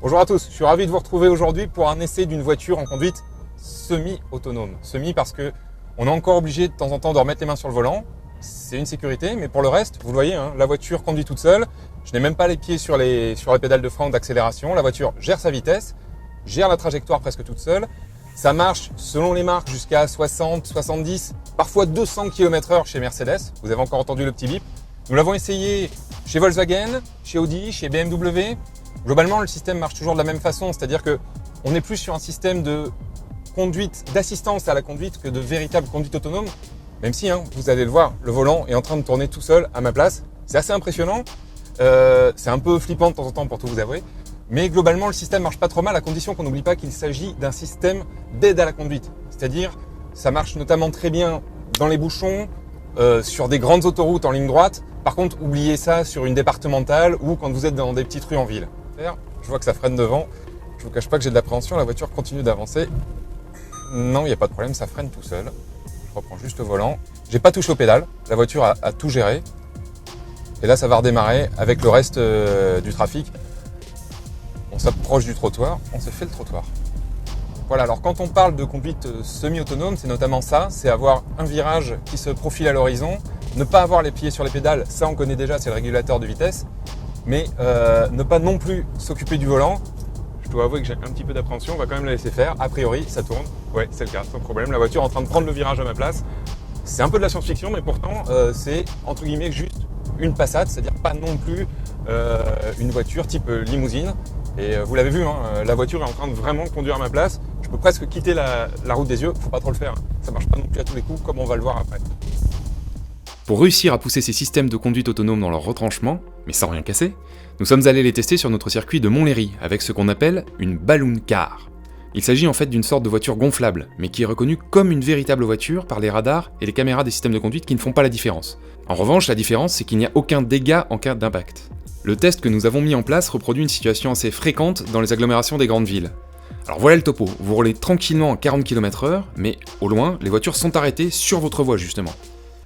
Bonjour à tous, je suis ravi de vous retrouver aujourd'hui pour un essai d'une voiture en conduite semi-autonome. Semi parce que on est encore obligé de temps en temps de remettre les mains sur le volant. C'est une sécurité, mais pour le reste, vous le voyez, la voiture conduit toute seule. Je n'ai même pas les pieds sur les pédales de frein ou d'accélération. La voiture gère sa vitesse, gère la trajectoire presque toute seule. Ça marche selon les marques jusqu'à 60, 70, parfois 200 km/h chez Mercedes. Vous avez encore entendu le petit bip. Nous l'avons essayé chez Volkswagen, chez Audi, chez BMW. Globalement, le système marche toujours de la même façon, c'est-à-dire que on est plus sur un système de conduite, d'assistance à la conduite que de véritable conduite autonome. Même si, vous allez le voir, le volant est en train de tourner tout seul à ma place. C'est assez impressionnant. C'est un peu flippant de temps en temps pour tout vous avouer. Mais globalement, le système marche pas trop mal à condition qu'on n'oublie pas qu'il s'agit d'un système d'aide à la conduite. C'est-à-dire, ça marche notamment très bien dans les bouchons, sur des grandes autoroutes en ligne droite. Par contre, oubliez ça sur une départementale ou quand vous êtes dans des petites rues en ville. Je vois que ça freine devant. Je vous cache pas que j'ai de l'appréhension. La voiture continue d'avancer. Non, il n'y a pas de problème, ça freine tout seul. Je reprends juste le volant. J'ai pas touché aux pédales. La voiture a tout géré. Et là, ça va redémarrer avec le reste du trafic. On s'approche du trottoir. On se fait le trottoir. Voilà, alors quand on parle de conduite semi-autonome, c'est notamment ça. C'est avoir un virage qui se profile à l'horizon. Ne pas avoir les pieds sur les pédales, ça on connaît déjà, c'est le régulateur de vitesse. Mais ne pas non plus s'occuper du volant. Je dois avouer que j'ai un petit peu d'appréhension, on va quand même la laisser faire. A priori, ça tourne. Ouais, c'est le cas, sans problème. La voiture est en train de prendre le virage à ma place. C'est un peu de la science-fiction, mais pourtant, c'est entre guillemets juste une Passat, c'est-à-dire pas non plus une voiture type limousine. Et vous l'avez vu, la voiture est en train de vraiment conduire à ma place. Je peux presque quitter la route des yeux, faut pas trop le faire. Ça marche pas non plus à tous les coups, comme on va le voir après. Pour réussir à pousser ces systèmes de conduite autonome dans leur retranchement, mais sans rien casser, nous sommes allés les tester sur notre circuit de Montlhéry avec ce qu'on appelle une balloon car. Il s'agit en fait d'une sorte de voiture gonflable, mais qui est reconnue comme une véritable voiture par les radars et les caméras des systèmes de conduite qui ne font pas la différence. En revanche, la différence, c'est qu'il n'y a aucun dégât en cas d'impact. Le test que nous avons mis en place reproduit une situation assez fréquente dans les agglomérations des grandes villes. Alors voilà le topo, vous roulez tranquillement à 40 km/h, mais au loin, les voitures sont arrêtées sur votre voie justement.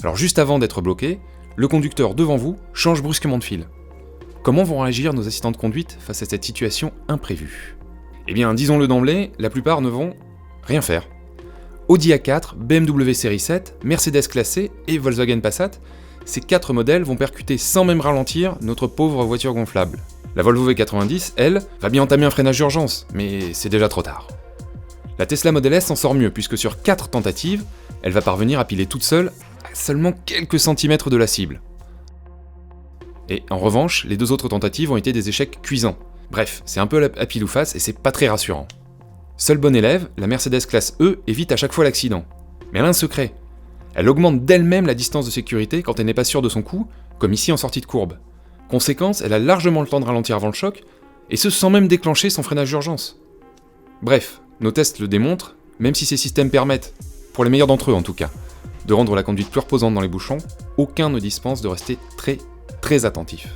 Alors juste avant d'être bloqué, le conducteur devant vous change brusquement de fil. Comment vont réagir nos assistants de conduite face à cette situation imprévue ? Eh bien, disons-le d'emblée, la plupart ne vont rien faire. Audi A4, BMW série 7, Mercedes classe C et Volkswagen Passat, ces 4 modèles vont percuter sans même ralentir notre pauvre voiture gonflable. La Volvo V90, elle, va bien entamer un freinage d'urgence, mais c'est déjà trop tard. La Tesla Model S s'en sort mieux puisque sur 4 tentatives, elle va parvenir à piler toute seule à seulement quelques centimètres de la cible. Et en revanche, les 2 autres tentatives ont été des échecs cuisants. Bref, c'est un peu à pile ou face et c'est pas très rassurant. Seul bon élève, la Mercedes classe E évite à chaque fois l'accident. Mais elle a un secret. Elle augmente d'elle-même la distance de sécurité quand elle n'est pas sûre de son coup, comme ici en sortie de courbe. Conséquence, elle a largement le temps de ralentir avant le choc, et ce sans même déclencher son freinage d'urgence. Bref, nos tests le démontrent, même si ces systèmes permettent, pour les meilleurs d'entre eux en tout cas, de rendre la conduite plus reposante dans les bouchons, aucun ne dispense de rester très attentif.